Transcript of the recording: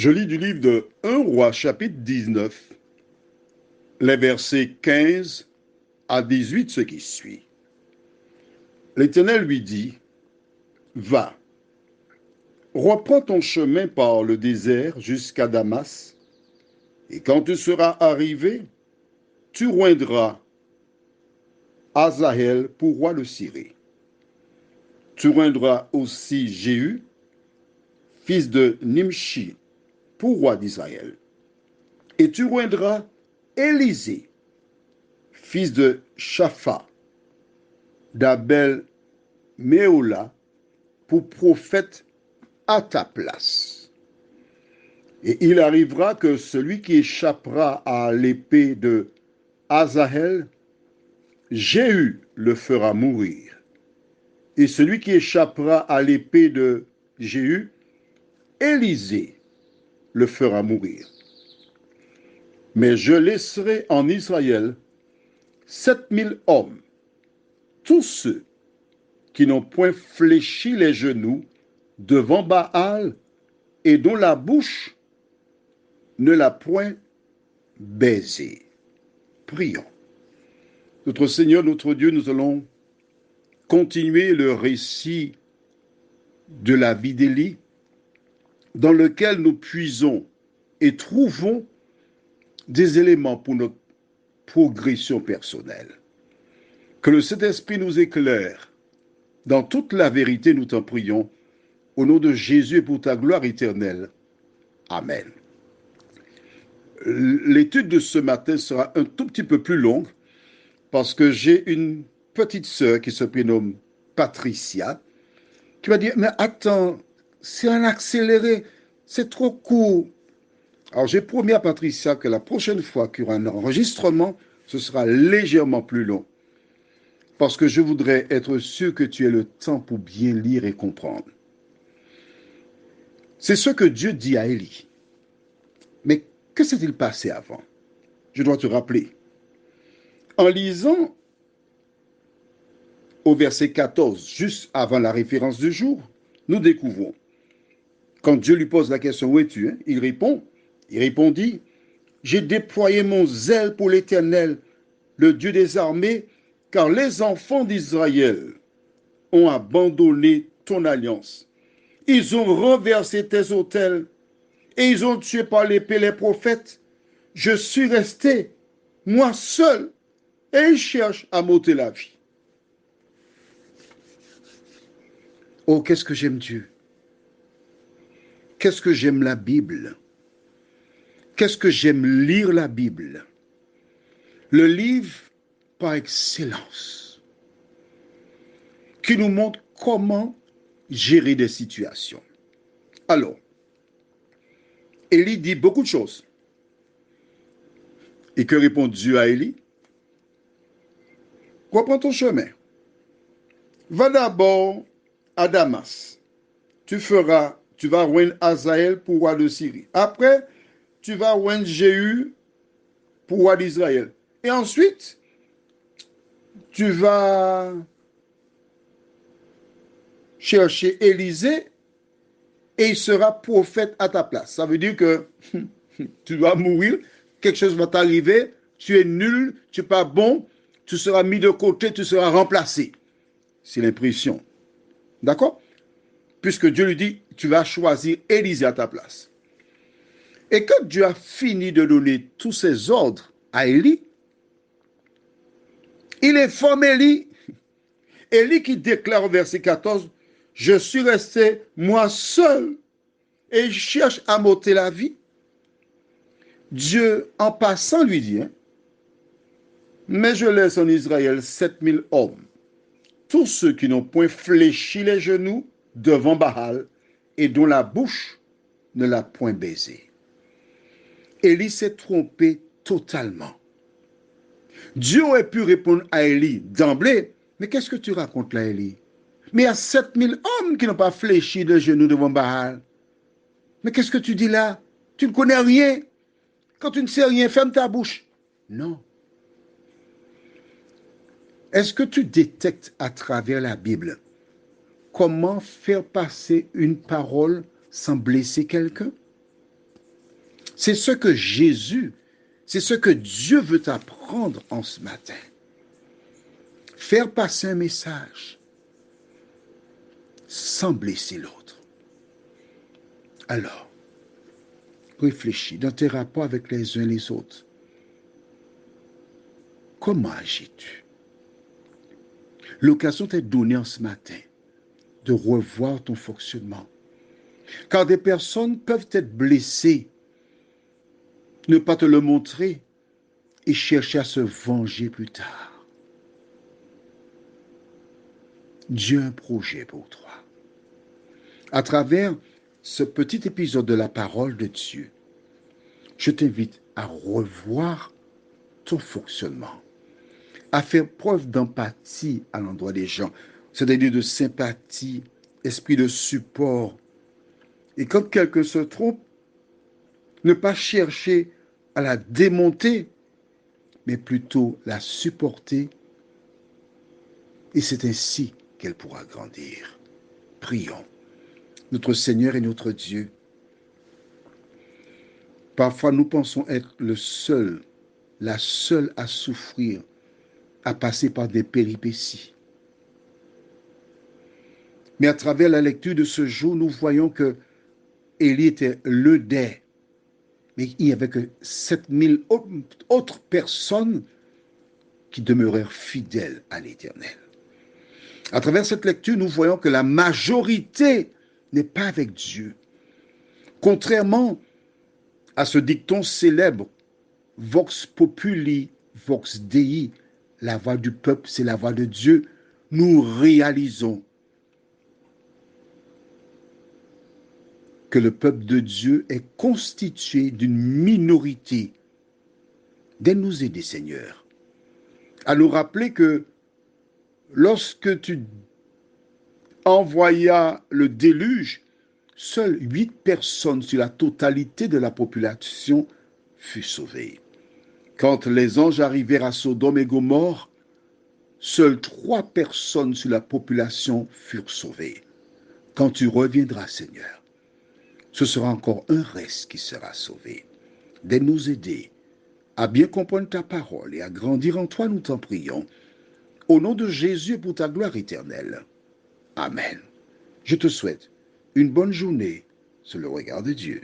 Je lis du livre de 1 Roi, chapitre 19, les versets 15 à 18, ce qui suit. L'Éternel lui dit, va, reprends ton chemin par le désert jusqu'à Damas, et quand tu seras arrivé, tu oindras Hazaël pour roi de Syrie. Tu oindras aussi Jéhu, fils de Nimshi, pour roi d'Israël. Et tu oindras Élisée, fils de Shaphat, d'Abel Méola, pour prophète à ta place. Et il arrivera que celui qui échappera à l'épée de Hazaël, Jéhu le fera mourir. Et celui qui échappera à l'épée de Jéhu, Élisée le fera mourir. Mais je laisserai en Israël 7000 hommes, tous ceux qui n'ont point fléchi les genoux devant Baal et dont la bouche ne l'a point baisé. Prions. Notre Seigneur, notre Dieu, nous allons continuer le récit de la vie d'Élie, dans lequel nous puisons et trouvons des éléments pour notre progression personnelle. Que le Saint-Esprit nous éclaire dans toute la vérité, nous t'en prions, au nom de Jésus et pour ta gloire éternelle. Amen. L'étude de ce matin sera un tout petit peu plus longue parce que j'ai une petite sœur qui se prénomme Patricia qui va dire, mais attends, c'est un accéléré, c'est trop court. Alors j'ai promis à Patricia que la prochaine fois qu'il y aura un enregistrement, ce sera légèrement plus long. Parce que je voudrais être sûr que tu aies le temps pour bien lire et comprendre. C'est ce que Dieu dit à Élie. Mais que s'est-il passé avant? Je dois te rappeler. En lisant au verset 14, juste avant la référence du jour, nous découvrons. Quand Dieu lui pose la question, où es-tu? Il répondit, j'ai déployé mon zèle pour l'Éternel, le Dieu des armées, car les enfants d'Israël ont abandonné ton alliance. Ils ont renversé tes autels et ils ont tué par l'épée les prophètes. Je suis resté, moi seul, et ils cherchent à m'ôter la vie. Oh, qu'est-ce que j'aime Dieu! Qu'est-ce que j'aime la Bible! Qu'est-ce que j'aime lire la Bible! Le livre par excellence, qui nous montre comment gérer des situations. Alors, Élie dit beaucoup de choses. Et que répond Dieu à Élie? Reprends ton chemin. Va d'abord à Damas. Tu vas oindre Hazaël pour roi de Syrie. Après, tu vas oindre Jéhu pour roi d'Israël. Et ensuite, tu vas chercher Élisée et il sera prophète à ta place. Ça veut dire que tu vas mourir, quelque chose va t'arriver, tu es nul, tu n'es pas bon, tu seras mis de côté, tu seras remplacé. C'est l'impression. D'accord? Puisque Dieu lui dit, tu vas choisir Élisée à ta place. Et quand Dieu a fini de donner tous ses ordres à Élie, il informe Élie. Élie qui déclare au verset 14, je suis resté moi seul et je cherche à m'ôter la vie. Dieu, en passant, lui dit, mais je laisse en Israël 7000 hommes, tous ceux qui n'ont point fléchi les genoux devant Baal et dont la bouche ne l'a point baisé. Élie s'est trompé totalement. Dieu aurait pu répondre à Élie d'emblée, mais qu'est-ce que tu racontes là, Élie? Mais il y a 7000 hommes qui n'ont pas fléchi les genoux devant Baal. Mais qu'est-ce que tu dis là? Tu ne connais rien. Quand tu ne sais rien, ferme ta bouche. Non. Est-ce que tu détectes à travers la Bible comment faire passer une parole sans blesser quelqu'un? C'est ce que Jésus, c'est ce que Dieu veut t'apprendre en ce matin. Faire passer un message sans blesser l'autre. Alors, réfléchis dans tes rapports avec les uns et les autres. Comment agis-tu? L'occasion t'est donnée en ce matin de revoir ton fonctionnement. Car des personnes peuvent être blessées, ne pas te le montrer et chercher à se venger plus tard. Dieu a un projet pour toi. À travers ce petit épisode de la parole de Dieu, je t'invite à revoir ton fonctionnement, à faire preuve d'empathie à l'endroit des gens, c'est-à-dire de sympathie, esprit de support. Et quand quelqu'un se trompe, ne pas chercher à la démonter, mais plutôt la supporter. Et c'est ainsi qu'elle pourra grandir. Prions. Notre Seigneur et notre Dieu, parfois nous pensons être le seul, la seule à souffrir, à passer par des péripéties. Mais à travers la lecture de ce jour, nous voyons que Élie était le des, mais il n'y avait que 7000 autres personnes qui demeurèrent fidèles à l'Éternel. À travers cette lecture, nous voyons que la majorité n'est pas avec Dieu. Contrairement à ce dicton célèbre, Vox populi, vox Dei, la voix du peuple, c'est la voix de Dieu, nous réalisons que le peuple de Dieu est constitué d'une minorité. Aide-nous aider, Seigneur, à nous rappeler que lorsque tu envoyas le déluge, seules 8 personnes sur la totalité de la population furent sauvées. Quand les anges arrivèrent à Sodome et Gomorrhe, seules 3 personnes sur la population furent sauvées. Quand tu reviendras, Seigneur, ce sera encore un reste qui sera sauvé. De nous aider à bien comprendre ta parole et à grandir en toi, nous t'en prions. Au nom de Jésus et pour ta gloire éternelle. Amen. Je te souhaite une bonne journée sous le regard de Dieu.